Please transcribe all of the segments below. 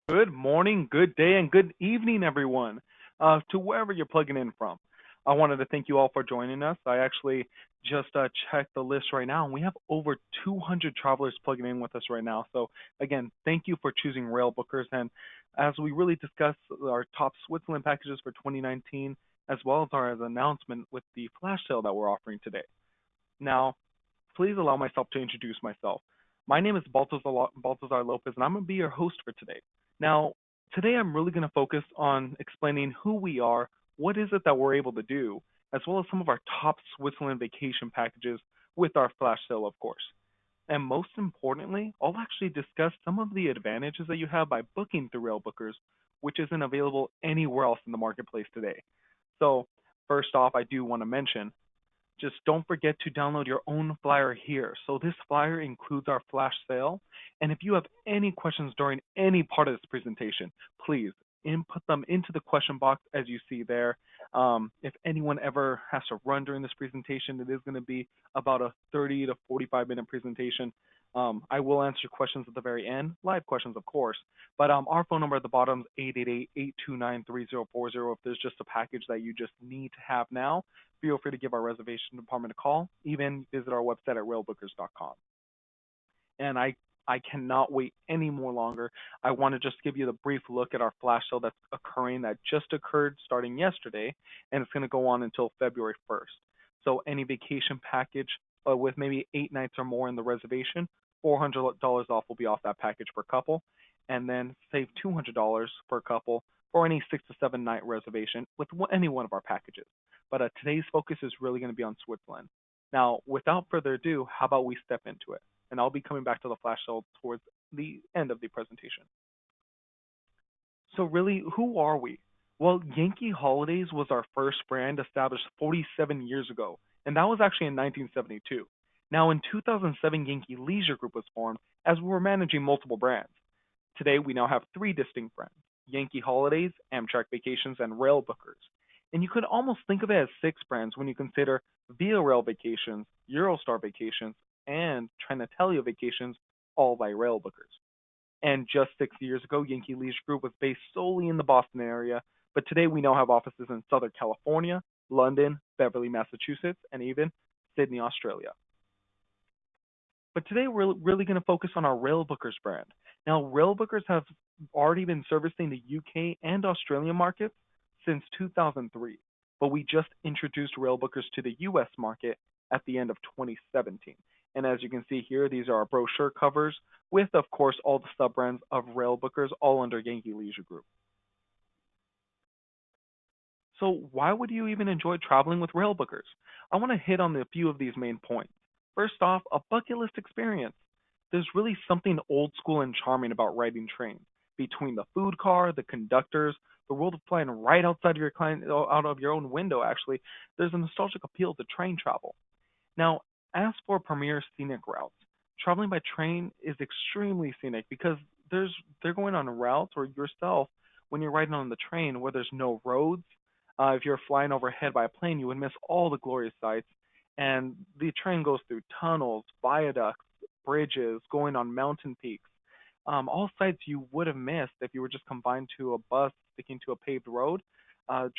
Good morning, good day, and good evening, everyone, to wherever you're plugging in from. I wanted to thank you all for joining us. I actually just checked the list right now, and we have over 200 travelers plugging in with us right now. So, again, thank you for choosing Railbookers. And as we really discuss our top Switzerland packages for 2019, as well as our announcement with the flash sale that we're offering today. Now, please allow myself to introduce myself. My name is Baltazar Lopez, and I'm going to be your host for today. Now, today I'm really going to focus on explaining who we are, what is it that we're able to do, as well as some of our top Switzerland vacation packages with our flash sale, of course. And most importantly, I'll actually discuss some of the advantages that you have by booking through Railbookers, which isn't available anywhere else in the marketplace today. So, first off, I do want to mention just don't forget to download your own flyer here. So this flyer includes our flash sale. And if you have any questions during any part of this presentation, please input them into the question box as you see there. If anyone ever has to run during this presentation, it is going to be about a 30 to 45-minute presentation. I will answer your questions at the very end, live questions, of course. But our phone number at the bottom is 888-829-3040. If there's just a package that you just need to have now, feel free to give our reservation department a call. Even visit our website at railbookers.com. And I cannot wait any more longer. I want to just give you the brief look at our flash sale that's occurring that just occurred starting yesterday, and it's going to go on until February 1st. So any vacation package with maybe 8 nights or more in the reservation, $400 off will be off that package per couple, and then save $200 per couple for any 6 to 7 night reservation with any one of our packages. But today's focus is really going to be on Switzerland. Now, without further ado, how about we step into it? And I'll be coming back to the flash sale towards the end of the presentation. So really, who are we? Well, Yankee Holidays was our first brand established 47 years ago, and that was actually in 1972. Now, in 2007, Yankee Leisure Group was formed as we were managing multiple brands. Today, we now have three distinct brands: Yankee Holidays, Amtrak Vacations, and Railbookers. And you could almost think of it as six brands when you consider Via Rail Vacations, Eurostar Vacations, and Trenitalia Vacations, all by Railbookers. And just 6 years ago, Yankee Leisure Group was based solely in the Boston area, but today we now have offices in Southern California, London, Beverly, Massachusetts, and even Sydney, Australia. But today we're really going to focus on our Railbookers brand. Now, Railbookers have already been servicing the UK and Australian markets since 2003, but we just introduced Railbookers to the US market at the end of 2017. And as you can see here, these are our brochure covers with, of course, all the sub brands of Railbookers, all under Yankee Leisure Group. So why would you even enjoy traveling with Railbookers? I want to hit on a few of these main points. First off, a bucket list experience. There's really something old school and charming about riding trains. Between the food car, the conductors, the world of flying right outside of your out of your own window, actually, there's a nostalgic appeal to train travel. Now, as for premier scenic routes, traveling by train is extremely scenic because they're going on routes or yourself when you're riding on the train where there's no roads. If you're flying overhead by a plane, you would miss all the glorious sights. And the train goes through tunnels, viaducts, bridges, going on mountain peaks. All sights you would have missed if you were just confined to a bus sticking to a paved road.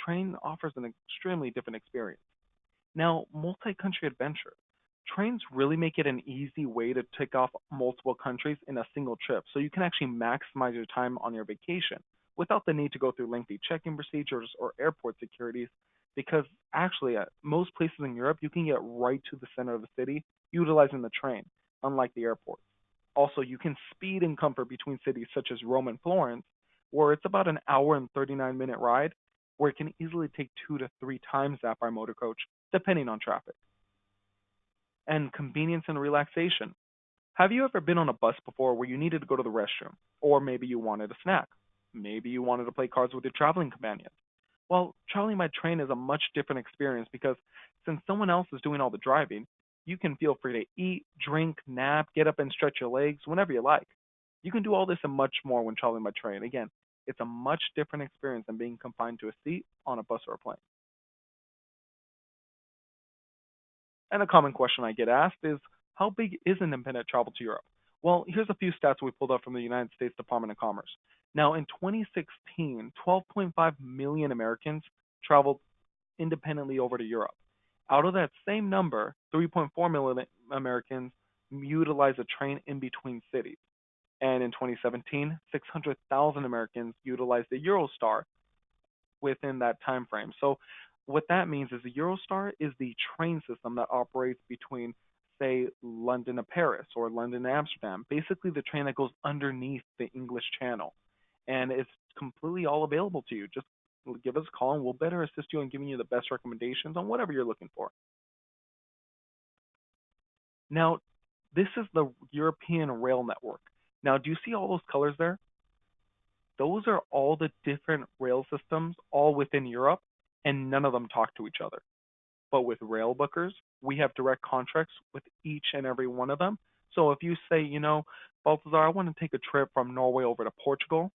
Train offers an extremely different experience. Now, multi-country adventure. Trains really make it an easy way to tick off multiple countries in a single trip, so you can actually maximize your time on your vacation without the need to go through lengthy check-in procedures or airport securities. Because actually, at most places in Europe, you can get right to the center of the city utilizing the train, unlike the airport. Also, you can speed in comfort between cities such as Rome and Florence, where it's about an hour and 39-minute ride, where it can easily take 2 to 3 times that by motor coach, depending on traffic. And convenience and relaxation. Have you ever been on a bus before where you needed to go to the restroom? Or maybe you wanted a snack? Maybe you wanted to play cards with your traveling companion? Well, traveling by train is a much different experience because since someone else is doing all the driving, you can feel free to eat, drink, nap, get up and stretch your legs whenever you like. You can do all this and much more when traveling by train. Again, it's a much different experience than being confined to a seat on a bus or a plane. And a common question I get asked is, how big is independent travel to Europe? Well, here's a few stats we pulled up from the United States Department of Commerce. Now, in 2016, 12.5 million Americans traveled independently over to Europe. Out of that same number, 3.4 million Americans utilized a train in between cities. And in 2017, 600,000 Americans utilized the Eurostar within that time frame. So what that means is the Eurostar is the train system that operates between, say, London to Paris or London to Amsterdam. Basically, the train that goes underneath the English Channel, and it's completely all available to you. Just give us a call, and we'll better assist you in giving you the best recommendations on whatever you're looking for. Now, this is the European Rail Network. Now, do you see all those colors there? Those are all the different rail systems all within Europe, and none of them talk to each other. But with Railbookers, we have direct contracts with each and every one of them. So if you say, Balthazar, I want to take a trip from Norway over to Portugal,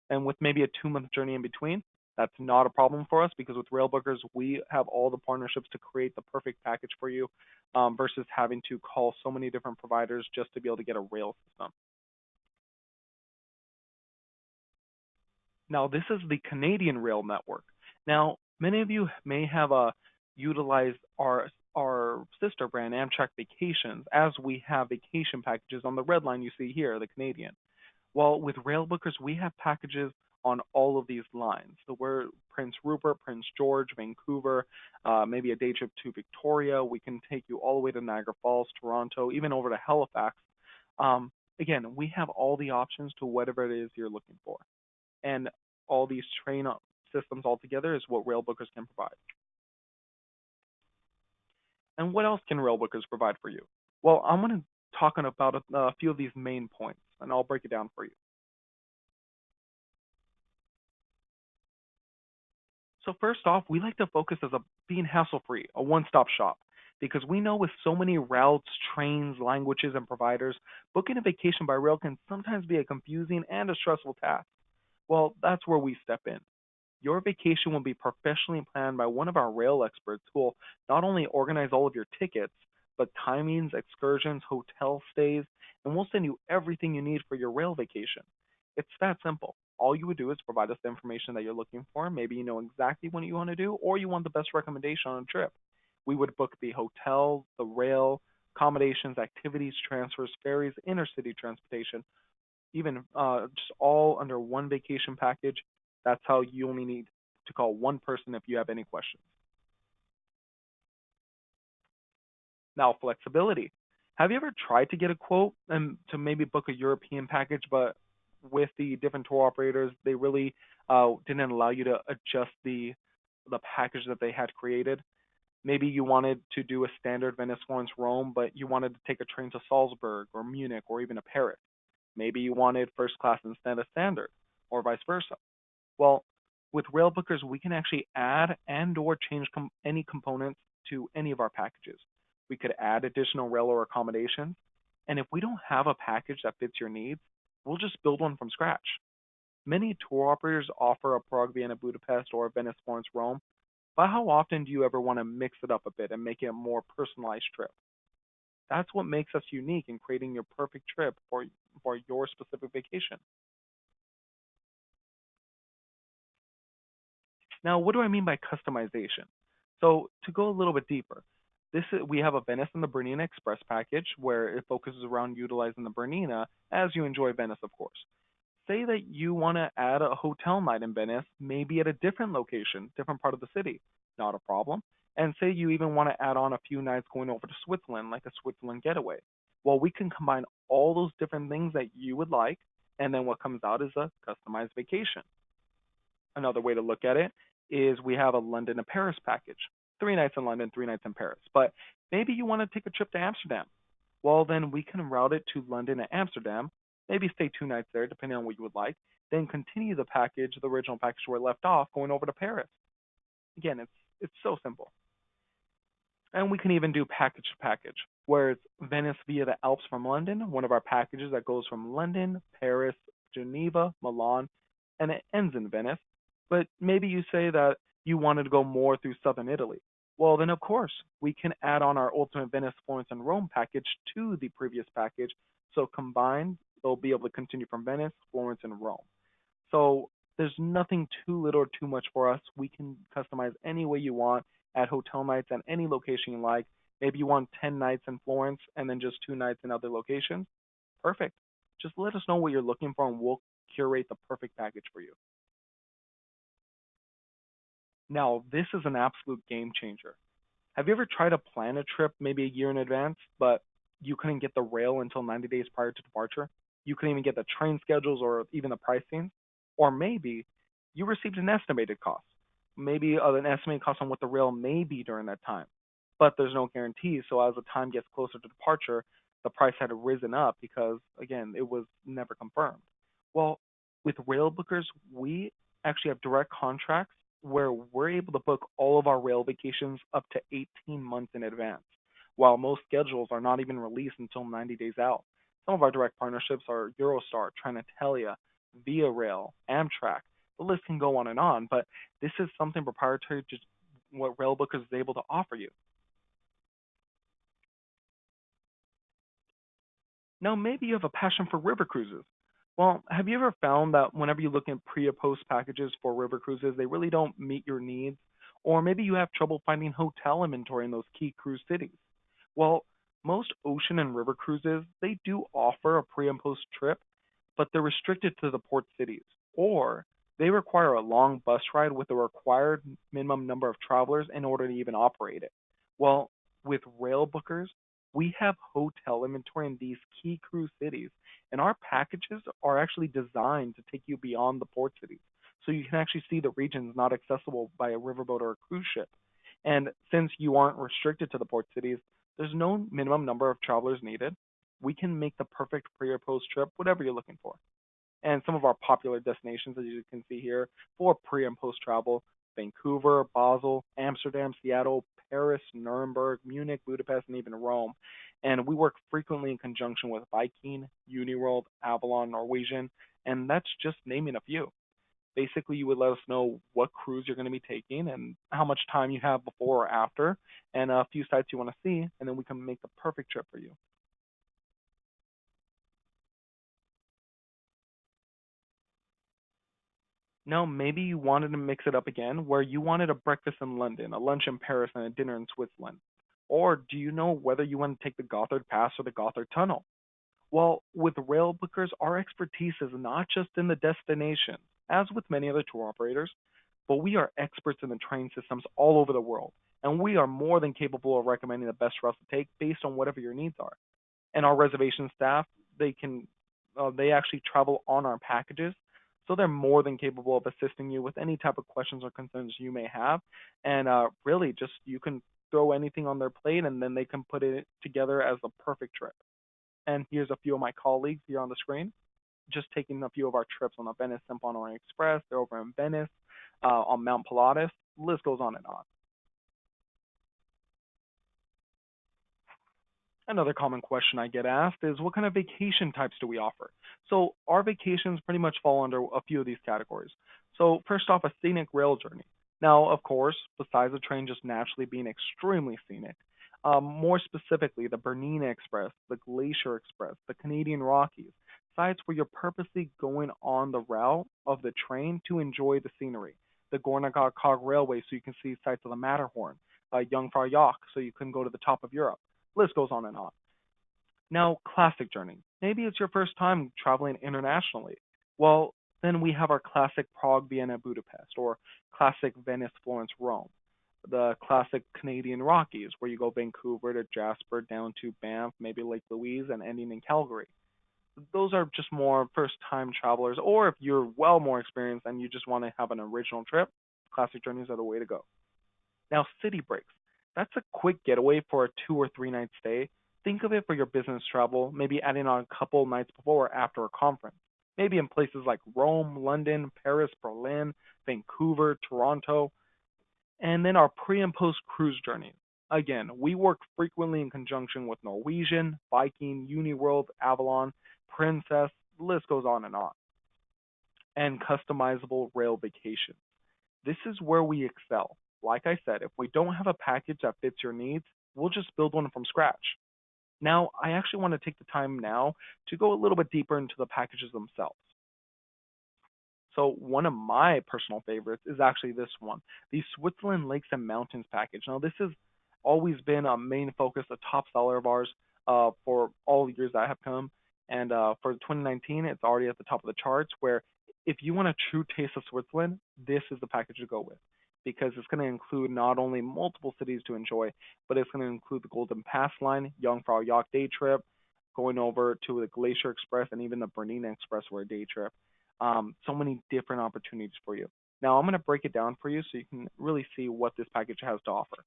and with maybe a 2 month journey in between, that's not a problem for us because with Railbookers, we have all the partnerships to create the perfect package for you versus having to call so many different providers just to be able to get a rail system. Now, this is the Canadian Rail Network. Now, many of you may have utilized our sister brand, Amtrak Vacations, as we have vacation packages on the red line you see here, the Canadian. Well, with Railbookers, we have packages on all of these lines. So we're Prince Rupert, Prince George, Vancouver, maybe a day trip to Victoria. We can take you all the way to Niagara Falls, Toronto, even over to Halifax. Again, we have all the options to whatever it is you're looking for. And all these train systems altogether is what Railbookers can provide. And what else can Railbookers provide for you? Well, I'm going to talk about a few of these main points, and I'll break it down for you. So first off, we like to focus as being hassle-free, a one-stop shop, because we know with so many routes, trains, languages, and providers, booking a vacation by rail can sometimes be a confusing and a stressful task. Well, that's where we step in. Your vacation will be professionally planned by one of our rail experts who will not only organize all of your tickets, but timings, excursions, hotel stays, and we'll send you everything you need for your rail vacation. It's that simple. All you would do is provide us the information that you're looking for. Maybe you know exactly what you want to do, or you want the best recommendation on a trip. We would book the hotel, the rail, accommodations, activities, transfers, ferries, intercity transportation, even just all under one vacation package. That's how you only need to call one person if you have any questions. Now, flexibility. Have you ever tried to get a quote and to maybe book a European package, but with the different tour operators, they really didn't allow you to adjust the package that they had created? Maybe you wanted to do a standard Venice, Florence, Rome, but you wanted to take a train to Salzburg or Munich or even to Paris. Maybe you wanted first class instead of standard, or vice versa. Well, with Railbookers, we can actually add and or change any components to any of our packages. We could add additional rail or accommodations, and if we don't have a package that fits your needs, we'll just build one from scratch. Many tour operators offer a Prague, Vienna, Budapest, or a Venice, Florence, Rome, but how often do you ever want to mix it up a bit and make it a more personalized trip? That's what makes us unique in creating your perfect trip for your specific vacation. Now, what do I mean by customization? So, to go a little bit deeper, we have a Venice and the Bernina Express package where it focuses around utilizing the Bernina as you enjoy Venice, of course. Say that you want to add a hotel night in Venice, maybe at a different location, different part of the city, not a problem. And say you even want to add on a few nights going over to Switzerland, like a Switzerland getaway. Well, we can combine all those different things that you would like, and then what comes out is a customized vacation. Another way to look at it is we have a London to Paris package, 3 nights in London, 3 nights in Paris. But maybe you want to take a trip to Amsterdam. Well, then we can route it to London and Amsterdam, maybe stay 2 nights there, depending on what you would like, then continue the package, the original package where it left off, going over to Paris. Again, it's so simple. And we can even do package to package, where it's Venice via the Alps from London, one of our packages that goes from London, Paris, Geneva, Milan, and it ends in Venice. But maybe you say that you wanted to go more through southern Italy. Well, then of course, we can add on our Ultimate Venice, Florence, and Rome package to the previous package. So combined, they'll be able to continue from Venice, Florence, and Rome. So there's nothing too little or too much for us. We can customize any way you want at hotel nights at any location you like. Maybe you want 10 nights in Florence and then just 2 nights in other locations. Perfect. Just let us know what you're looking for and we'll curate the perfect package for you. Now, this is an absolute game changer. Have you ever tried to plan a trip maybe a year in advance, but you couldn't get the rail until 90 days prior to departure? You couldn't even get the train schedules or even the pricing? Or maybe you received an estimated cost, maybe an estimated cost on what the rail may be during that time, but there's no guarantee. So as the time gets closer to departure, the price had risen up because, again, it was never confirmed. Well, with rail bookers, we actually have direct contracts where we're able to book all of our rail vacations up to 18 months in advance, while most schedules are not even released until 90 days out. Some of our direct partnerships are Eurostar, Trenitalia, Via Rail, Amtrak. The list can go on, but this is something proprietary to what Railbookers is able to offer you. Now, maybe you have a passion for river cruises. Well, have you ever found that whenever you look at pre or post packages for river cruises, they really don't meet your needs? Or maybe you have trouble finding hotel inventory in those key cruise cities. Well, most ocean and river cruises, they do offer a pre and post trip, but they're restricted to the port cities, or they require a long bus ride with a required minimum number of travelers in order to even operate it. Well, with rail bookers, we have hotel inventory in these key cruise cities, and our packages are actually designed to take you beyond the port cities. So you can actually see the regions not accessible by a riverboat or a cruise ship. And since you aren't restricted to the port cities, there's no minimum number of travelers needed. We can make the perfect pre or post trip, whatever you're looking for. And some of our popular destinations, as you can see here, for pre and post travel: Vancouver, Basel, Amsterdam, Seattle, Paris, Nuremberg, Munich, Budapest, and even Rome. And we work frequently in conjunction with Viking, Uniworld, Avalon, Norwegian, and that's just naming a few. Basically, you would let us know what cruise you're going to be taking and how much time you have before or after, and a few sites you want to see, and then we can make the perfect trip for you. No, maybe you wanted to mix it up again, where you wanted a breakfast in London, a lunch in Paris, and a dinner in Switzerland. Or do you know whether you want to take the Gothard Pass or the Gothard Tunnel? Well, with rail bookers, our expertise is not just in the destination, as with many other tour operators, but we are experts in the train systems all over the world, and we are more than capable of recommending the best routes to take based on whatever your needs are. And our reservation staff, they actually travel on our packages, so they're more than capable of assisting you with any type of questions or concerns you may have. And really, just you can throw anything on their plate, and then they can put it together as the perfect trip. And here's a few of my colleagues here on the screen, just taking a few of our trips on the Venice Symphony Express. They're over in Venice, on Mount Pilatus. The list goes on and on. Another common question I get asked is, what kind of vacation types do we offer? So our vacations pretty much fall under a few of these categories. So first off, a scenic rail journey. Now, of course, besides the train just naturally being extremely scenic, more specifically, the Bernina Express, the Glacier Express, the Canadian Rockies, sites where you're purposely going on the route of the train to enjoy the scenery. The Gornagog Cog Railway, so you can see sights of the Matterhorn. Jungfrau Joch, so you can go to the top of Europe. List goes on and on. Now, classic journey. Maybe it's your first time traveling internationally. Well, then we have our classic Prague, Vienna, Budapest, or classic Venice, Florence, Rome. The classic Canadian Rockies, where you go Vancouver to Jasper, down to Banff, maybe Lake Louise, and ending in Calgary. Those are just more first time travelers, or if you're well more experienced and you just want to have an original trip, classic journeys are the way to go. Now, city breaks. That's a quick getaway for a 2 or 3 night stay. Think of it for your business travel, maybe adding on a couple nights before or after a conference. Maybe in places like Rome, London, Paris, Berlin, Vancouver, Toronto, and then our pre and post cruise journeys. Again, we work frequently in conjunction with Norwegian, Viking, Uniworld, Avalon, Princess, the list goes on and on. And customizable rail vacations. This is where we excel. Like I said, if we don't have a package that fits your needs, we'll just build one from scratch. Now, I actually want to take the time now to go a little bit deeper into the packages themselves. So one of my personal favorites is actually this one, the Switzerland Lakes and Mountains package. Now this has always been a main focus, a top seller of ours for all the years that have come. And for 2019, it's already at the top of the charts. Where if you want a true taste of Switzerland, this is the package to go with because it's going to include not only multiple cities to enjoy, but it's going to include the Golden Pass line, Jungfrau Joch day trip, going over to the Glacier Express, and even the Bernina Express for a day trip. So many different opportunities for you. Now I'm going to break it down for you so you can really see what this package has to offer.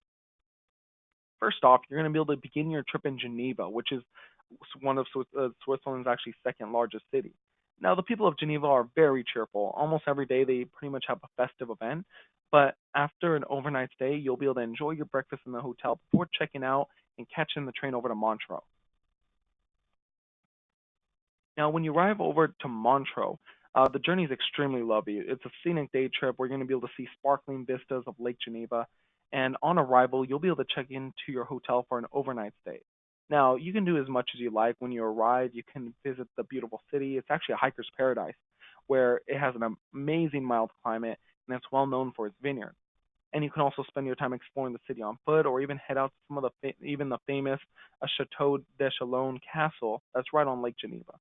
First off, you're going to be able to begin your trip in Geneva, which is one of Switzerland's actually second largest city. Now, the people of Geneva are very cheerful. Almost every day, they pretty much have a festive event. But after an overnight stay, you'll be able to enjoy your breakfast in the hotel before checking out and catching the train over to Montreux. Now, when you arrive over to Montreux, the journey is extremely lovely. It's a scenic day trip. We're going to be able to see sparkling vistas of Lake Geneva. And on arrival, you'll be able to check into your hotel for an overnight stay. Now, you can do as much as you like. When you arrive, you can visit the beautiful city. It's actually a hiker's paradise where it has an amazing mild climate and it's well known for its vineyards. And you can also spend your time exploring the city on foot or even head out to some of even the famous Chateau de Chalon castle that's right on Lake Geneva.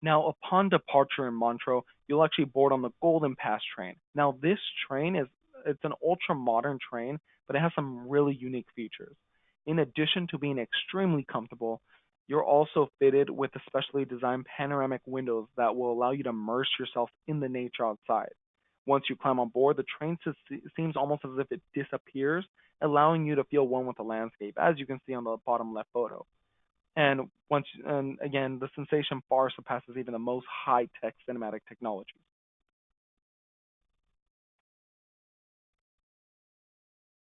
Now, upon departure in Montreux, you'll actually board on the Golden Pass train. Now, this train is it's an ultra modern train, but it has some really unique features. In addition to being extremely comfortable, you're also fitted with a specially designed panoramic windows that will allow you to immerse yourself in the nature outside. Once you climb on board, the train seems almost as if it disappears, allowing you to feel one with the landscape, as you can see on the bottom left photo. And again, the sensation far surpasses even the most high-tech cinematic technologies.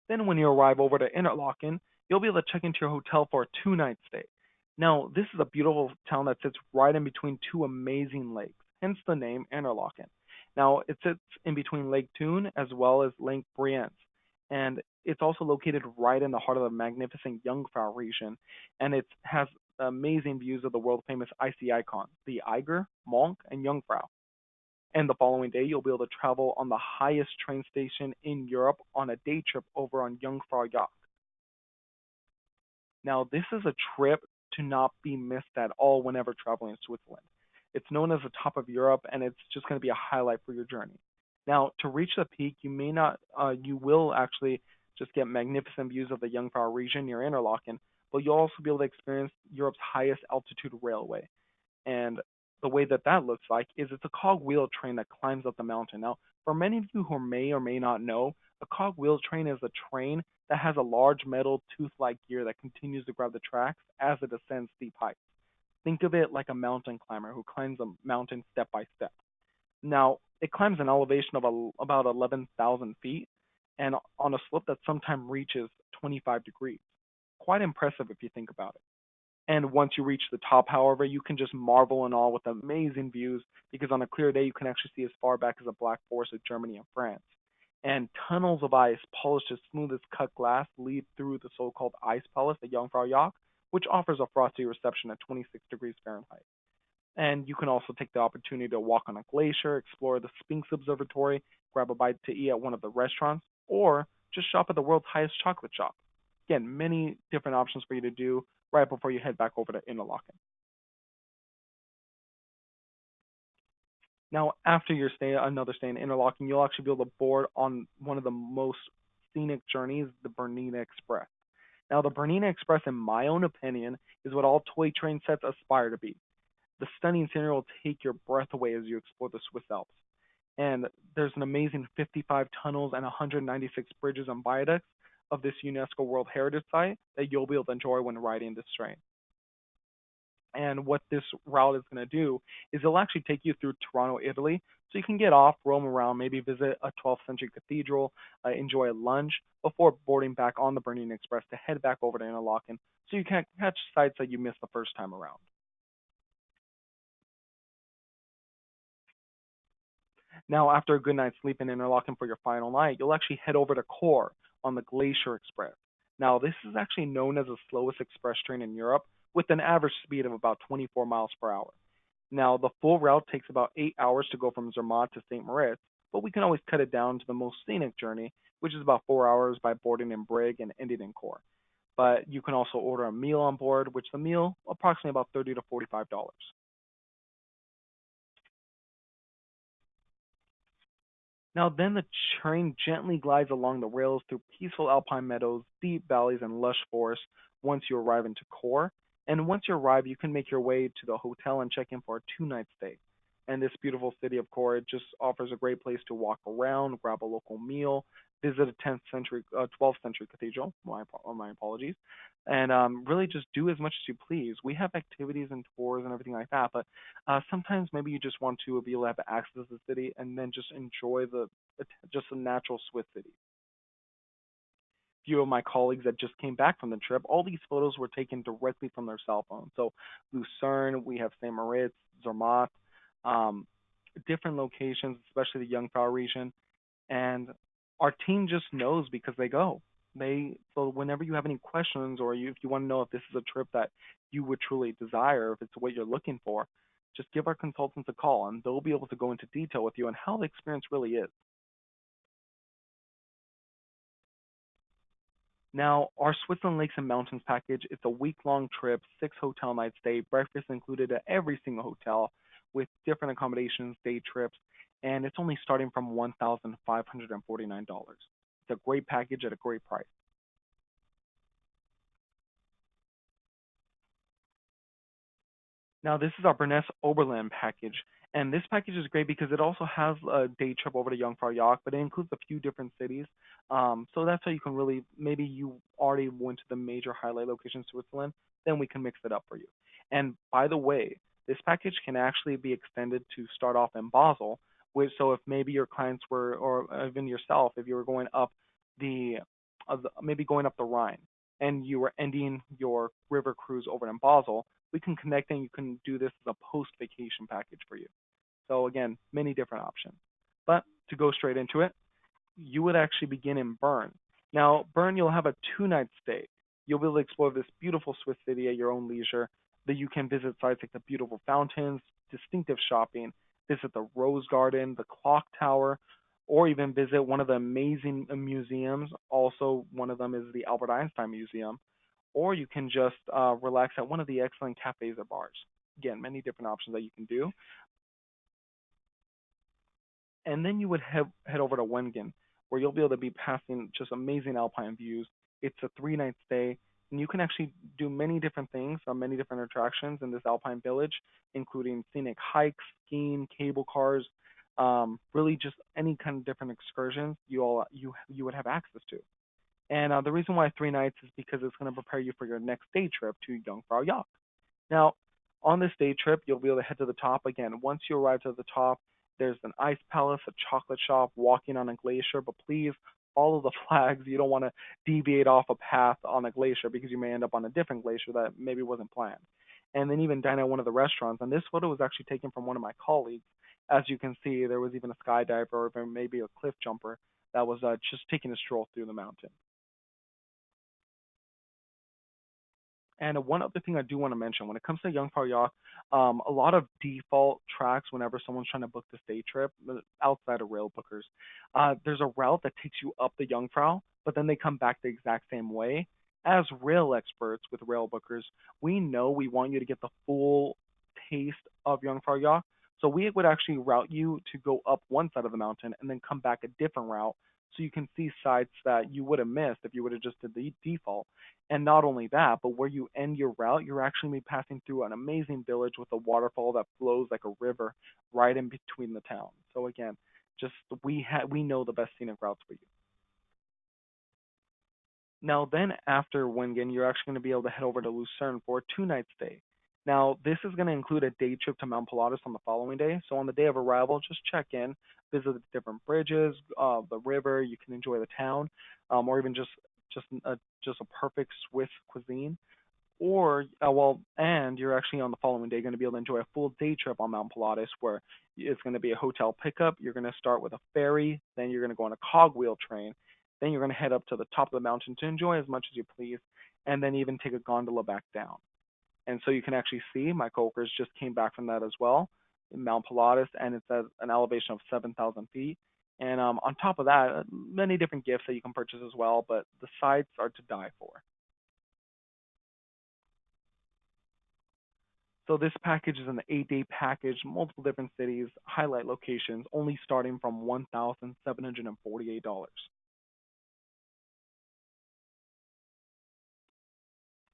Then, when you arrive over to Interlaken, you'll be able to check into your hotel for a two-night stay. Now, this is a beautiful town that sits right in between two amazing lakes, hence the name Interlaken. Now, it sits in between Lake Thun as well as Lake Brienz, and it's also located right in the heart of the magnificent Jungfrau region, and it has amazing views of the world famous icy icons, the Eiger, Monk, and Jungfrau. And the following day, you'll be able to travel on the highest train station in Europe on a day trip over on Jungfrau Joch. Now, this is a trip to not be missed at all whenever traveling in Switzerland. It's known as the top of Europe, and it's just going to be a highlight for your journey. Now, to reach the peak, you will actually just get magnificent views of the Jungfrau region near Interlaken, but you'll also be able to experience Europe's highest altitude railway. And the way that that looks like is it's a cogwheel train that climbs up the mountain. Now, for many of you who may or may not know, a cogwheel train is a train that has a large metal tooth-like gear that continues to grab the tracks as it ascends steep heights. Think of it like a mountain climber who climbs a mountain step by step. Now, it climbs an elevation of about 11,000 feet and on a slope that sometimes reaches 25 degrees. Quite impressive if you think about it. And once you reach the top, however, you can just marvel and awe with amazing views because on a clear day, you can actually see as far back as the Black Forest of Germany and France. And tunnels of ice, polished as smooth as cut glass, lead through the so called Ice Palace at Jungfrau Joch, which offers a frosty reception at 26 degrees Fahrenheit. And you can also take the opportunity to walk on a glacier, explore the Sphinx Observatory, grab a bite to eat at one of the restaurants, or just shop at the world's highest chocolate shop. Again, many different options for you to do right before you head back over to Interlaken. Now, after your stay, another stay in Interlaken, you'll actually be able to board on one of the most scenic journeys, the Bernina Express. Now, the Bernina Express, in my own opinion, is what all toy train sets aspire to be. The stunning scenery will take your breath away as you explore the Swiss Alps. And there's an amazing 55 tunnels and 196 bridges and viaducts of this UNESCO World Heritage Site that you'll be able to enjoy when riding this train. And what this route is going to do is it'll actually take you through Toronto, Italy. So you can get off, roam around, maybe visit a 12th century cathedral, enjoy a lunch before boarding back on the Bernina Express to head back over to Interlaken so you can catch sites that you missed the first time around. Now, after a good night's sleep in Interlaken for your final night, you'll actually head over to Core on the Glacier Express. Now, this is actually known as the slowest express train in Europe, with an average speed of about 24 miles per hour. Now, the full route takes about 8 hours to go from Zermatt to St. Moritz, but we can always cut it down to the most scenic journey, which is about 4 hours by boarding in Brig and ending in Core. But you can also order a meal on board, which the meal approximately about $30 to $45. Now then the train gently glides along the rails through peaceful alpine meadows, deep valleys, and lush forests once you arrive into Core. And once you arrive, you can make your way to the hotel and check in for a 2 night stay. And this beautiful city of Core just offers a great place to walk around, grab a local meal, visit a 10th century, 12th century cathedral. My apologies. And really just do as much as you please. We have activities and tours and everything like that, but sometimes maybe you just want to be able to have access to the city and then just enjoy just the natural Swiss city. Few of my colleagues that just came back from the trip, all these photos were taken directly from their cell phone. So Lucerne, we have St. Moritz, Zermatt, um, different locations, especially the Jungfrau region, and our team just knows because they go. So whenever you have any questions or if you want to know if this is a trip that you would truly desire, if it's what you're looking for, just give our consultants a call and they'll be able to go into detail with you on how the experience really is. Now, our Switzerland Lakes and Mountains package, it's a week-long trip, 6 hotel night stay, breakfast included at every single hotel with different accommodations, day trips, and it's only starting from $1,549. It's a great package at a great price. Now, this is our Bernese Oberland package, and this package is great because it also has a day trip over to Jungfrau Joch, but it includes a few different cities. So that's how you can really, maybe you already went to the major highlight locations in Switzerland, then we can mix it up for you. And by the way, this package can actually be extended to start off in Basel, which so if maybe your clients were, or even yourself, if you were going up the, maybe going up the Rhine, and you were ending your river cruise over in Basel, we can connect and you can do this as a post vacation package for you. So again, many different options. But to go straight into it, you would actually begin in Bern. Now, Bern, you'll have a 2 night stay. You'll be able to explore this beautiful Swiss city at your own leisure. That you can visit sites like the beautiful fountains, distinctive shopping, visit the Rose Garden, the Clock Tower, or even visit one of the amazing museums. Also, one of them is the Albert Einstein Museum. Or you can just relax at one of the excellent cafes or bars. Again, many different options that you can do. And then you would head over to Wengen, where you'll be able to be passing just amazing alpine views. It's a 3 night stay, and you can actually do many different things on many different attractions in this alpine village, including scenic hikes, skiing, cable cars, really just any kind of different excursions you would have access to. And the reason why 3 nights is because it's going to prepare you for your next day trip to Jungfrau Joch. Now, on this day trip, you'll be able to head to the top again. Once you arrive to the top, there's an ice palace, a chocolate shop, walking on a glacier. But please, all of the flags, you don't want to deviate off a path on a glacier because you may end up on a different glacier that maybe wasn't planned. And then even dine at one of the restaurants. And this photo was actually taken from one of my colleagues. As you can see, there was even a skydiver or even maybe a cliff jumper that was just taking a stroll through the mountain. And one other thing I do want to mention when it comes to Jungfrau Yacht, a lot of default tracks whenever someone's trying to book this day trip outside of Railbookers, there's a route that takes you up the Jungfrau, but then they come back the exact same way. As rail experts with Railbookers, we know we want you to get the full taste of Jungfrau Yacht. So we would actually route you to go up one side of the mountain and then come back a different route so you can see sites that you would have missed if you would have just did the default. And not only that, but where you end your route, you're actually be passing through an amazing village with a waterfall that flows like a river right in between the towns. So again, just we know the best scenic routes for you. Now, then after Wengen, you're actually going to be able to head over to Lucerne for a 2 night stay. Now, this is going to include a day trip to Mount Pilatus on the following day. So on the day of arrival, just check in, visit the different bridges, the river. You can enjoy the town, or even just a perfect Swiss cuisine. Or and you're actually on the following day going to be able to enjoy a full day trip on Mount Pilatus, where it's going to be a hotel pickup. You're going to start with a ferry, then you're going to go on a cogwheel train, Then you're going to head up to the top of the mountain to enjoy as much as you please, and then even take a gondola back down. And so you can actually see my coworkers just came back from that as well, in Mount Pilatus, and it's at an elevation of 7,000 feet. And on top of that, many different gifts that you can purchase as well, but the sights are to die for. So this package is an 8-day package, multiple different cities, highlight locations, only starting from $1,748.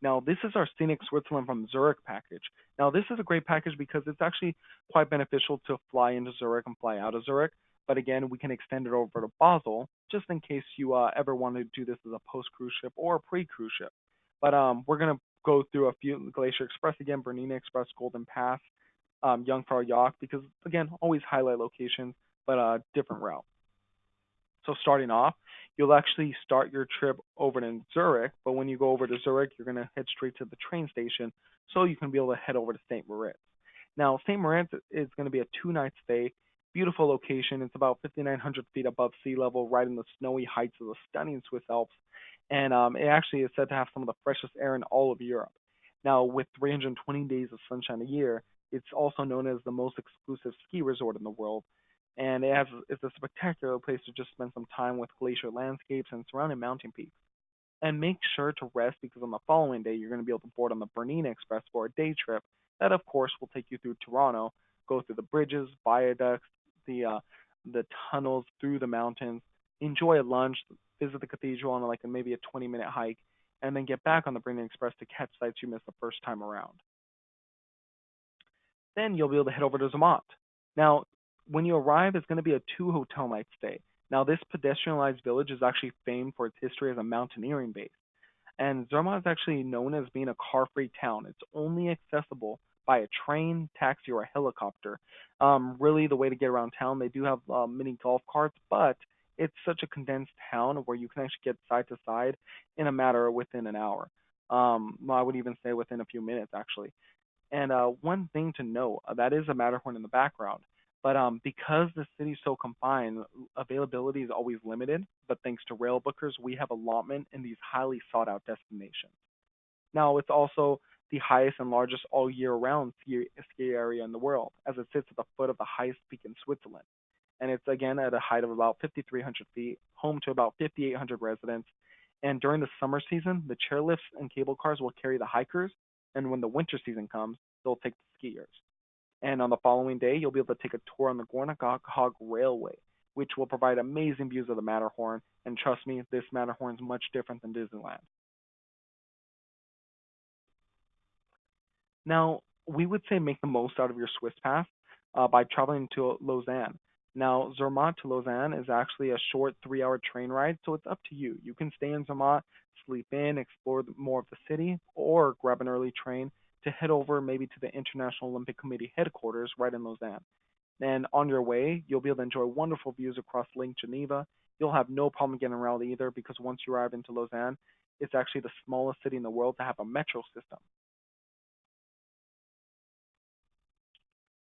Now, this is our Scenic Switzerland from Zurich package. Now, this is a great package because it's actually quite beneficial to fly into Zurich and fly out of Zurich. But again, we can extend it over to Basel just in case you ever want to do this as a post cruise ship or a pre cruise ship. But we're going to go through a few Glacier Express again, Bernina Express, Golden Pass, Jungfrau Joch, because again, always highlight locations, but different route. So starting off, you'll actually start your trip over in Zurich, but when you go over to Zurich, you're going to head straight to the train station so you can be able to head over to St. Moritz. Now, St. Moritz is going to be a 2-night stay, beautiful location. It's about 5,900 feet above sea level, right in the snowy heights of the stunning Swiss Alps. And it actually is said to have some of the freshest air in all of Europe. Now, with 320 days of sunshine a year, it's also known as the most exclusive ski resort in the world, and it's a spectacular place to just spend some time with glacier landscapes and surrounding mountain peaks. And make sure to rest because on the following day you're going to be able to board on the Bernina Express for a day trip that, of course, will take you through Toronto, go through the bridges, viaducts, the tunnels through the mountains, enjoy a lunch, visit the cathedral on like maybe a 20-minute hike, and then get back on the Bernina Express to catch sites you missed the first time around. Then you'll be able to head over to Zermatt. Now, when you arrive, it's going to be a 2 hotel night stay. Now, this pedestrianized village is actually famed for its history as a mountaineering base. And Zermatt is actually known as being a car-free town. It's only accessible by a train, taxi, or a helicopter. Really, the way to get around town, they do have mini golf carts, but it's such a condensed town where you can actually get side to side in a matter of within an hour. I would even say within a few minutes, actually. And one thing to note, that is a Matterhorn in the background. But because the city's so confined, availability is always limited. But thanks to Railbookers, we have allotment in these highly sought out destinations. Now, it's also the highest and largest all year round ski area in the world, as it sits at the foot of the highest peak in Switzerland. And it's again at a height of about 5,300 feet, home to about 5,800 residents. And during the summer season, the chairlifts and cable cars will carry the hikers, and when the winter season comes, they'll take the skiers. And on the following day, you'll be able to take a tour on the Gornagog Railway, which will provide amazing views of the Matterhorn. And trust me, this Matterhorn is much different than Disneyland. Now, we would say make the most out of your Swiss pass by traveling to Lausanne. Now, Zermatt to Lausanne is actually a short 3-hour train ride, so it's up to you. You can stay in Zermatt, sleep in, explore more of the city, or grab an early train to head over maybe to the International Olympic Committee headquarters right in Lausanne. And on your way, you'll be able to enjoy wonderful views across Lake Geneva. You'll have no problem getting around either because once you arrive into Lausanne, it's actually the smallest city in the world to have a metro system.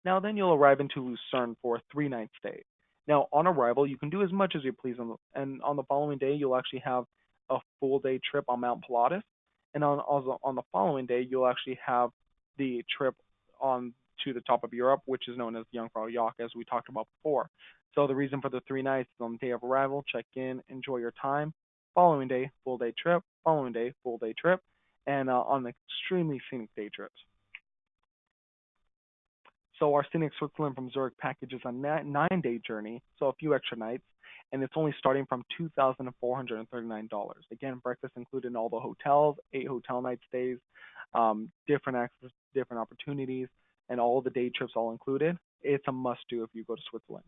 Now then you'll arrive into Lucerne for a 3-night stay. Now on arrival, you can do as much as you please, and on the following day you'll actually have a full day trip on Mount Pilatus, and also on the following day you'll actually have the trip on to the top of Europe, which is known as Jungfrau Joch, as we talked about before. So the reason for the 3 nights is on the day of arrival, check in, enjoy your time. Following day, full day trip. Following day, full day trip, and on extremely scenic day trips. So our Scenic Switzerland from Zurich package is a 9-day journey, so a few extra nights, and it's only starting from $2,439. Again, breakfast included in all the hotels, 8 hotel night stays, different access, different opportunities, and all the day trips all included. It's a must do if you go to Switzerland.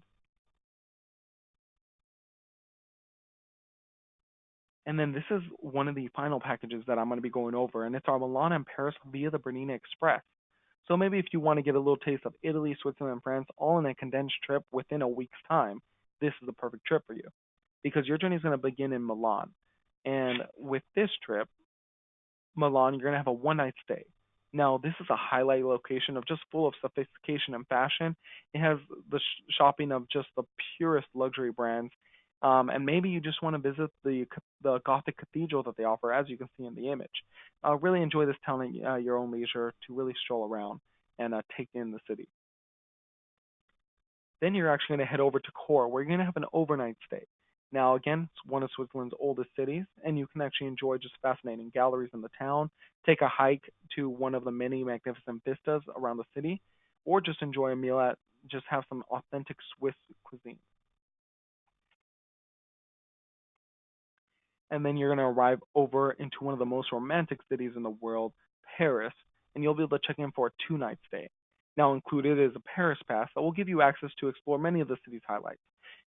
And then this is one of the final packages that I'm going to be going over, and it's our Milan and Paris via the Bernina Express. So maybe if you want to get a little taste of Italy, Switzerland, and France all in a condensed trip within a week's time, this is the perfect trip for you because your journey is going to begin in Milan. And with this trip, Milan, you're going to have a 1 night stay. Now, this is a highlight location of just full of sophistication and fashion. It has the shopping of just the purest luxury brands. And maybe you just want to visit the Gothic cathedral that they offer, as you can see in the image. Really enjoy this town at your own leisure to really stroll around and take in the city. Then you're actually going to head over to Core, where you're going to have an overnight stay. Now, again, it's one of Switzerland's oldest cities, and you can actually enjoy just fascinating galleries in the town, take a hike to one of the many magnificent vistas around the city, or just enjoy a meal at, just have some authentic Swiss cuisine. And then you're going to arrive over into one of the most romantic cities in the world, Paris, and you'll be able to check in for a 2 night stay. Now, included is a Paris pass that will give you access to explore many of the city's highlights.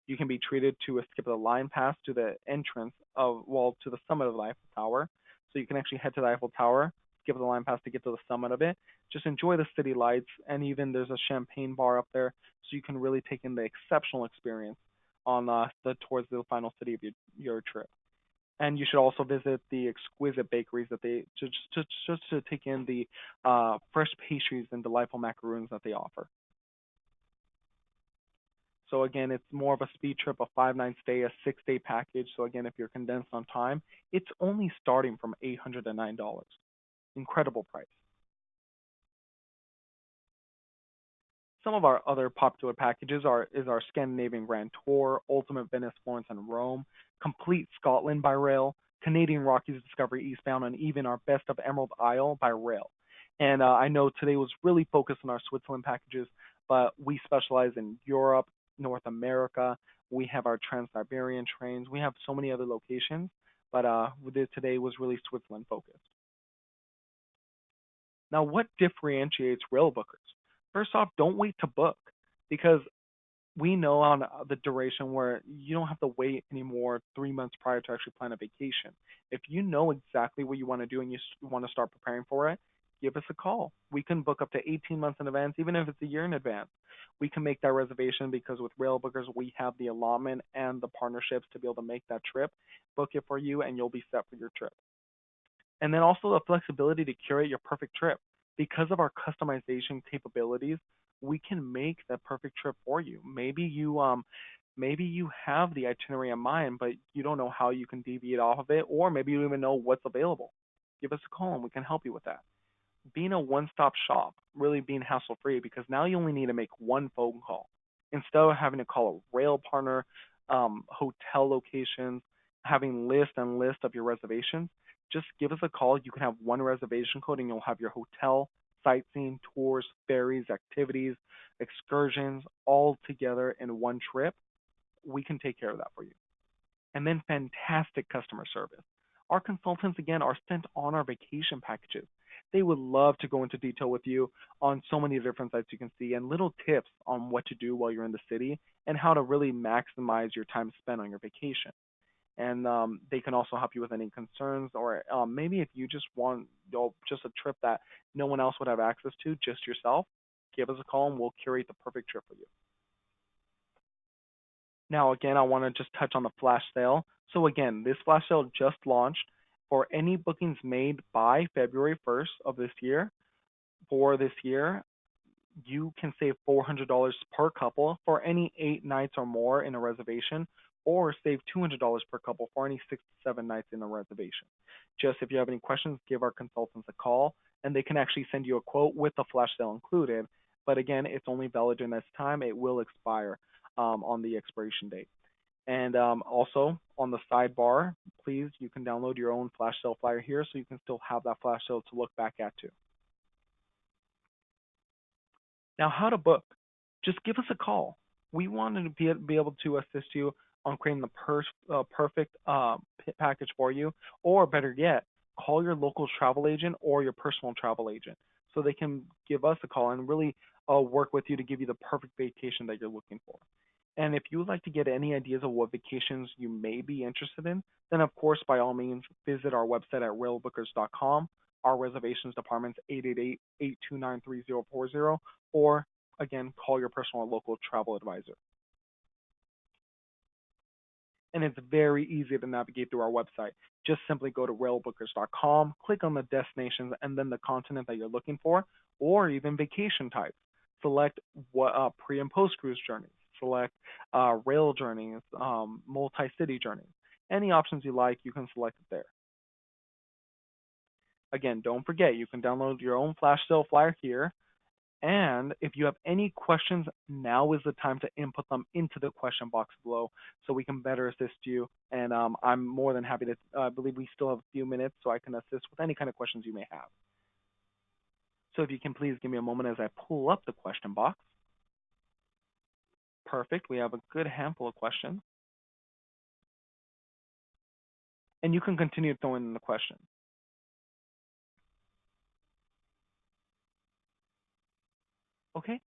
You can be treated to a skip the line pass to the entrance of, well, to the summit of the Eiffel Tower. So you can actually head to the Eiffel Tower, skip the line pass to get to the summit of it. Just enjoy the city lights, and even there's a champagne bar up there, so you can really take in the exceptional experience on the towards the final city of your trip. And you should also visit the exquisite bakeries that they just to take in the fresh pastries and delightful macaroons that they offer. So again, it's more of a speed trip, a 5 night stay, a 6 day package. So again, if you're condensed on time, it's only starting from $809. Incredible price. Some of our other popular packages our Scandinavian Grand Tour, Ultimate Venice, Florence, and Rome, Complete Scotland by rail, Canadian Rockies Discovery Eastbound, and even our Best of Emerald Isle by rail. And I know today was really focused on our Switzerland packages, but we specialize in Europe, North America. We have our Trans-Siberian trains. We have so many other locations, but today was really Switzerland focused. Now, what differentiates Railbookers? First off, don't wait to book because we know on the duration where you don't have to wait anymore 3 months prior to actually plan a vacation. If you know exactly what you want to do and you want to start preparing for it, give us a call. We can book up to 18 months in advance, even if it's a year in advance. We can make that reservation because with Railbookers, we have the allotment and the partnerships to be able to make that trip, book it for you, and you'll be set for your trip. And then also the flexibility to curate your perfect trip. Because of our customization capabilities, we can make the perfect trip for you. Maybe you have the itinerary in mind, but you don't know how you can deviate off of it, or maybe you don't even know what's available. Give us a call and we can help you with that. Being a one-stop shop, really being hassle-free because now you only need to make one phone call instead of having to call a rail partner, hotel locations, having list and list of your reservations. Just give us a call. You can have one reservation code and you'll have your hotel, sightseeing, tours, ferries, activities, excursions all together in one trip. We can take care of that for you. And then fantastic customer service. Our consultants, again, are sent on our vacation packages. They would love to go into detail with you on so many different sites you can see and little tips on what to do while you're in the city and how to really maximize your time spent on your vacation. And they can also help you with any concerns or maybe if you just want just a trip that no one else would have access to, just yourself, give us a call and we'll curate the perfect trip for you. Now, again, I want to just touch on the flash sale. So, again, this flash sale just launched for any bookings made by February 1st of this year. For this year, you can save $400 per couple for any 8 nights or more in a reservation, or save $200 per couple for any 6 to 7 nights in a reservation. Just if you have any questions, give our consultants a call, and they can actually send you a quote with the flash sale included. But again, it's only valid in this time. It will expire on the expiration date. And also on the sidebar, please, you can download your own flash sale flyer here so you can still have that flash sale to look back at too. Now, how to book? Just give us a call. We want to be able to assist you on creating the perfect package for you, or better yet, call your local travel agent or your personal travel agent so they can give us a call and really work with you to give you the perfect vacation that you're looking for. And if you would like to get any ideas of what vacations you may be interested in, then of course, by all means, visit our website at railbookers.com. Our reservations department's 888-829-3040, or again, call your personal or local travel advisor. And it's very easy to navigate through our website. Just simply go to railbookers.com, click on the destinations and then the continent that you're looking for, or even vacation types. Select what pre and post cruise journeys. select rail journeys, multi-city journeys. Any options you like, you can select it there. Again, don't forget, you can download your own flash sale flyer here. And if you have any questions, now is the time to input them into the question box below so we can better assist you. And I'm more than happy to, I believe we still have a few minutes so I can assist with any kind of questions you may have. So if you can please give me a moment as I pull up the question box. Perfect. We have a good handful of questions. And you can continue throwing in the questions. Okay.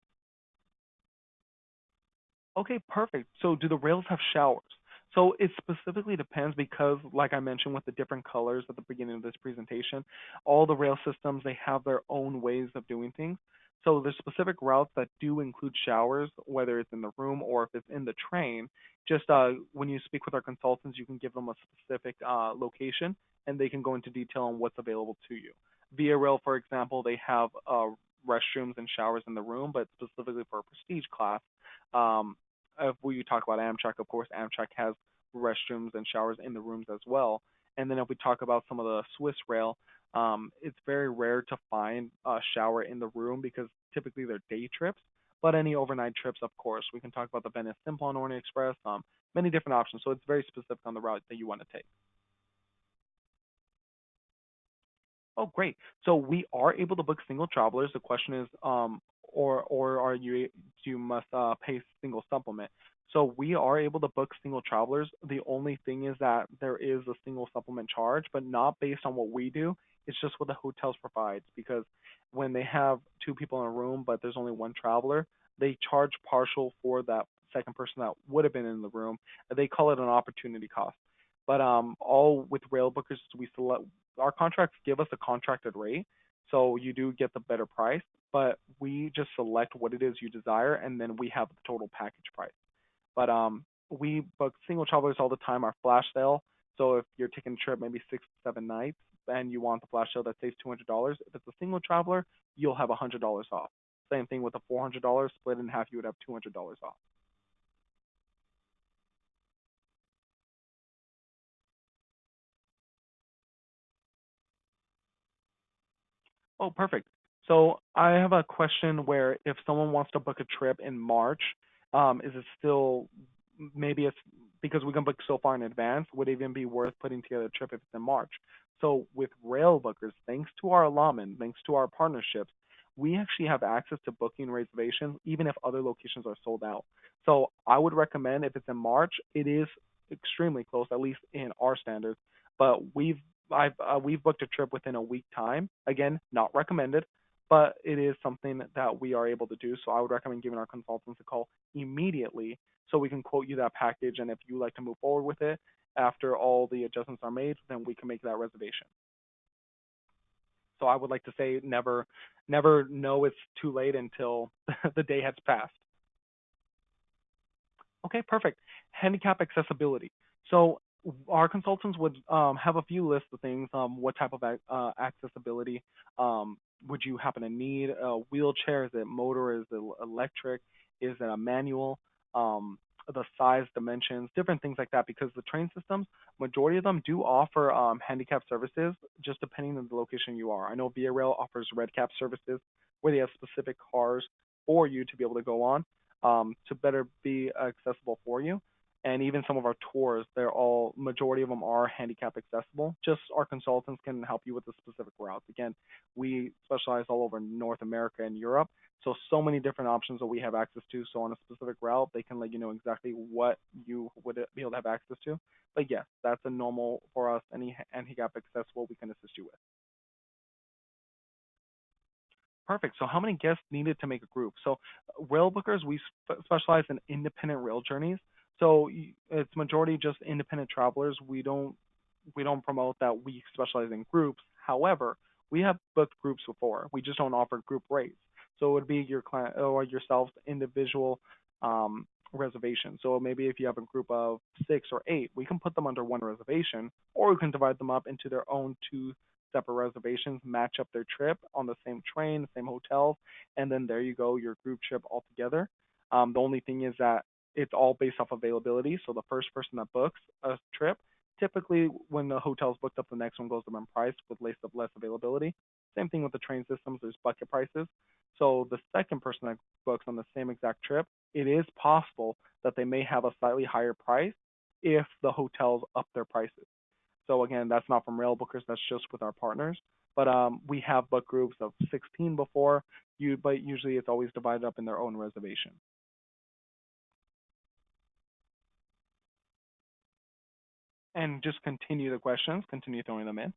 Okay, perfect. So do the rails have showers? So it specifically depends because, like I mentioned with the different colors at the beginning of this presentation, all the rail systems, they have their own ways of doing things. So there's specific routes that do include showers, whether it's in the room or if it's in the train. Just when you speak with our consultants, you can give them a specific location and they can go into detail on what's available to you. Via Rail, for example, they have restrooms and showers in the room, but specifically for a prestige class, um, if we talk about Amtrak, of course, Amtrak has restrooms and showers in the rooms as well. And then if we talk about some of the Swiss rail, it's very rare to find a shower in the room because typically they're day trips. But any overnight trips, of course, we can talk about the Venice Simplon Orient Express, many different options. So it's very specific on the route that you want to take. Oh, great. So we are able to book single travelers. The question is, or are you you must pay single supplement? So we are able to book single travelers. The only thing is that there is a single supplement charge, but not based on what we do. It's just what the hotels provides because when they have two people in a room, but there's only one traveler, they charge partial for that second person that would have been in the room. They call it an opportunity cost. But all with Railbookers, we select our contracts give us a contracted rate, so you do get the better price, but we just select what it is you desire, and then we have the total package price. But we book single travelers all the time, our flash sale. So if you're taking a trip maybe 6 to 7 nights and you want the flash sale that saves $200, if it's a single traveler, you'll have $100 off. Same thing with the $400 split in half, you would have $200 off. Oh, perfect. So I have a question where if someone wants to book a trip in March, is it still maybe it's because we can book so far in advance, would it even be worth putting together a trip if it's in March? So with Railbookers, thanks to our allotment, thanks to our partnerships, we actually have access to booking reservations even if other locations are sold out. So I would recommend if it's in March, it is extremely close, at least in our standards. But we've booked a trip within a week time. Again, not recommended, but it is something that we are able to do. So I would recommend giving our consultants a call immediately so we can quote you that package. And if you like to move forward with it after all the adjustments are made, then we can make that reservation. So I would like to say never know it's too late until the day has passed. Okay, perfect. Handicap accessibility. So our consultants would have a few lists of things. What type of accessibility would you happen to need? A wheelchair? Is it motor? Is it electric? Is it a manual? The size, dimensions, different things like that. Because the train systems, majority of them do offer handicap services, just depending on the location you are. I know Via Rail offers red cap services where they have specific cars for you to be able to go on to better be accessible for you. And even some of our tours, they're all majority of them are handicap accessible. Just our consultants can help you with the specific routes. Again, we specialize all over North America and Europe, so many different options that we have access to. So on a specific route, they can let you know exactly what you would be able to have access to. But yes, that's a normal for us. Any handicap accessible, we can assist you with. Perfect. So how many guests needed to make a group? So rail bookers, we specialize in independent rail journeys. So it's majority just independent travelers. We don't promote that we specialize in groups. However, we have booked groups before. We just don't offer group rates. So it would be your client or yourself's individual reservation. So maybe if you have a group of 6 or 8, we can put them under one reservation, or we can divide them up into their own two separate reservations, match up their trip on the same train, the same hotels, and then there you go, your group trip all together. The only thing is that it's all based off availability. So the first person that books a trip, typically when the hotel's booked up, the next one goes up in price with less availability. Same thing with the train systems. There's bucket prices. So the second person that books on the same exact trip, it is possible that they may have a slightly higher price if the hotels up their prices. So again, that's not from Railbookers. That's just with our partners. But we have book groups of 16 before you, but usually it's always divided up in their own reservation. And just continue the questions, continue throwing them in.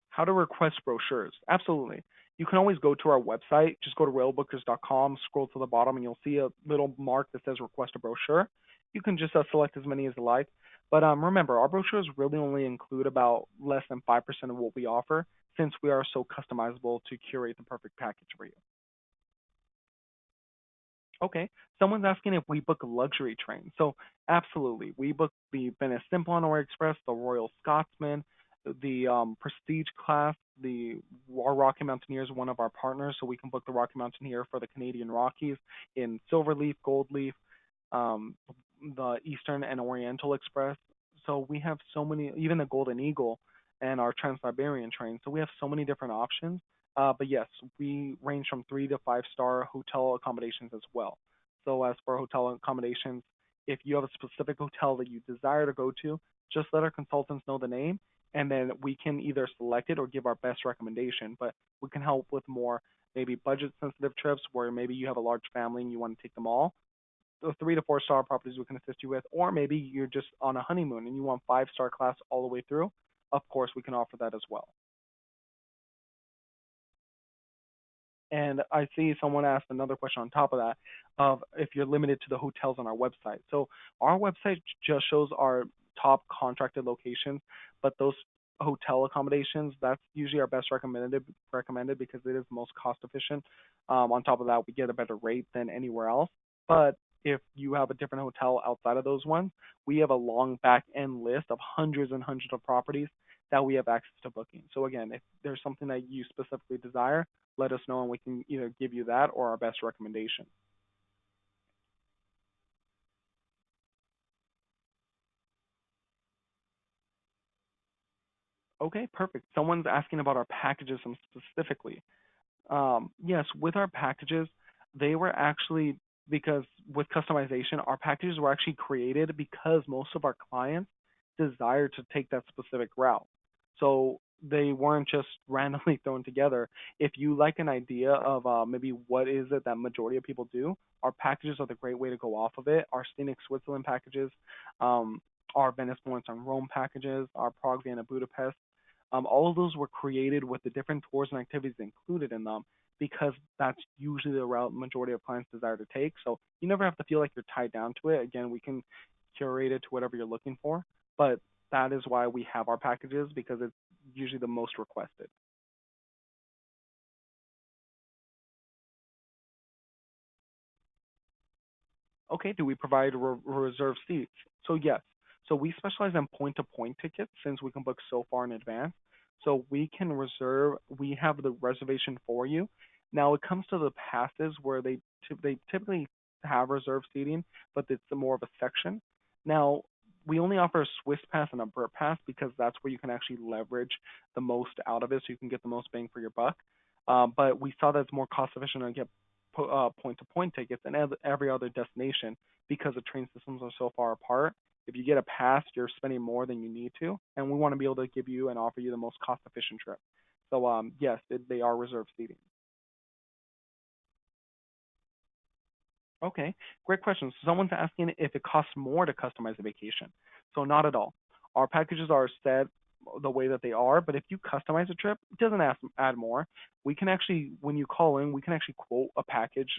How to request brochures? Absolutely. You can always go to our website. Just go to railbookers.com, scroll to the bottom, and you'll see a little mark that says request a brochure. You can just select as many as you like. But remember, our brochures really only include about less than 5% of what we offer since we are so customizable to curate the perfect package for you. Okay. Someone's asking if we book a luxury train. So absolutely, we book the Venice Simplon Express, the Royal Scotsman, the Prestige class. The our Rocky Mountaineer is one of our partners, so we can book the Rocky Mountaineer for the Canadian Rockies in Silverleaf, Goldleaf, um, the Eastern and Oriental Express. So we have so many, even the Golden Eagle and our Trans-Siberian train. So we have so many different options. But yes, we range from 3 to 5 star hotel accommodations as well. So as for hotel accommodations, if you have a specific hotel that you desire to go to, just let our consultants know the name, and then we can either select it or give our best recommendation. But we can help with more maybe budget sensitive trips where maybe you have a large family and you want to take them all. The 3 to 4 star properties we can assist you with, or maybe you're just on a honeymoon and you want 5 star class all the way through. Of course, we can offer that as well. And I see someone asked another question on top of that of if you're limited to the hotels on our website. So our website just shows our top contracted locations, but those hotel accommodations, that's usually our best recommended because it is the most cost efficient. On top of that, we get a better rate than anywhere else. But if you have a different hotel outside of those ones, we have a long back end list of hundreds and hundreds of properties that we have access to booking. So again, if there's something that you specifically desire, let us know and we can either give you that or our best recommendation. Okay, perfect. Someone's asking about our packages specifically. Yes, with our packages, they were actually because with customization, our packages were actually created because most of our clients desire to take that specific route. So they weren't just randomly thrown together. If you like an idea of maybe what is it that majority of people do, our packages are the great way to go off of it. Our scenic Switzerland packages, um, our Venice, Florence, and Rome packages, our Prague, Vienna, Budapest. All of those were created with the different tours and activities included in them because that's usually the route majority of clients desire to take. So you never have to feel like you're tied down to it. Again, we can curate it to whatever you're looking for, but that is why we have our packages because it's usually the most requested. Okay, do we provide reserved seats? So yes. So we specialize in point-to-point tickets since we can book so far in advance. So we can reserve. We have the reservation for you. Now it comes to the passes where they typically have reserved seating, but it's more of a section. Now we only offer a Swiss pass and a Burt pass because that's where you can actually leverage the most out of it, so you can get the most bang for your buck. But we saw that it's more cost efficient to get point-to-point tickets in every other destination because the train systems are so far apart. If you get a pass, you're spending more than you need to, and we want to be able to give you and offer you the most cost-efficient trip. So yes, they are reserved seating. Okay, great question. So someone's asking if it costs more to customize a vacation. So not at all. Our packages are set the way that they are, but if you customize a trip, it doesn't add more. We can actually, when you call in, we can actually quote a package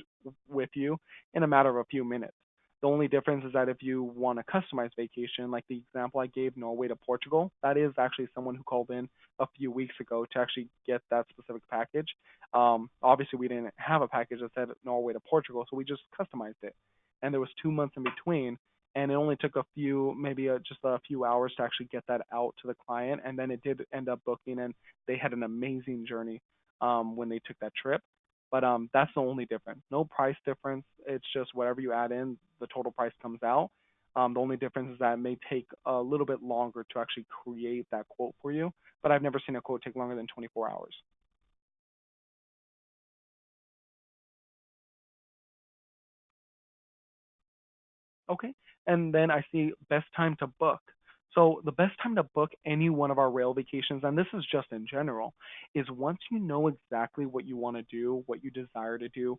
with you in a matter of a few minutes. The only difference is that if you want a customized vacation, like the example I gave, Norway to Portugal, that is actually someone who called in a few weeks ago to actually get that specific package. Obviously, we didn't have a package that said Norway to Portugal, so we just customized it. And there was 2 months in between, and it only took a few, maybe just a few hours to actually get that out to the client. And then it did end up booking, and they had an amazing journey when they took that trip. But that's the only difference. No price difference. It's just whatever you add in, the total price comes out. The only difference is that it may take a little bit longer to actually create that quote for you. But I've never seen a quote take longer than 24 hours. Okay. And then I see best time to book. So the best time to book any one of our rail vacations, and this is just in general, is once you know exactly what you want to do, what you desire to do,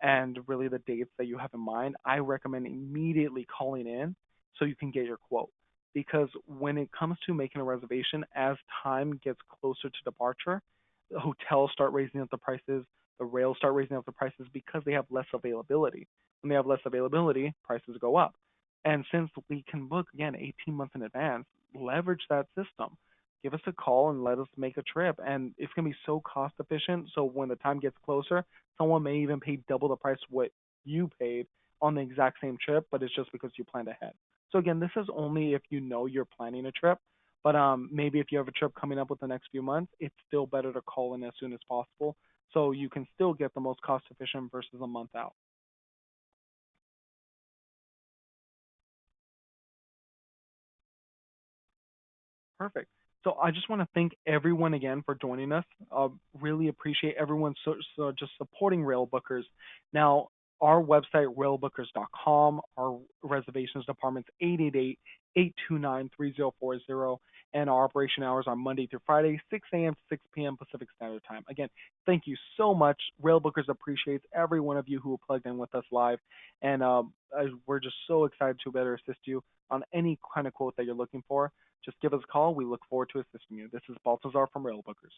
and really the dates that you have in mind. I recommend immediately calling in so you can get your quote. Because when it comes to making a reservation, as time gets closer to departure, the hotels start raising up the prices, the rails start raising up the prices because they have less availability. When they have less availability, prices go up. And since we can book again 18 months in advance, leverage that system. Give us a call and let us make a trip. And it's going to be so cost efficient. So when the time gets closer, someone may even pay double the price what you paid on the exact same trip, but it's just because you planned ahead. So again, this is only if you know you're planning a trip. But maybe if you have a trip coming up with the next few months, it's still better to call in as soon as possible so you can still get the most cost efficient versus a month out. Perfect. So I just want to thank everyone again for joining us. Really appreciate everyone so just supporting Railbookers. Now, our website, railbookers.com, our reservations department's 888-829-3040, and our operation hours are Monday through Friday, 6 a.m. to 6 p.m. Pacific Standard Time. Again, thank you so much. Railbookers appreciates every one of you who plugged in with us live, and we're just so excited to better assist you on any kind of quote that you're looking for. Just give us a call. We look forward to assisting you. This is Baltazar from Railbookers.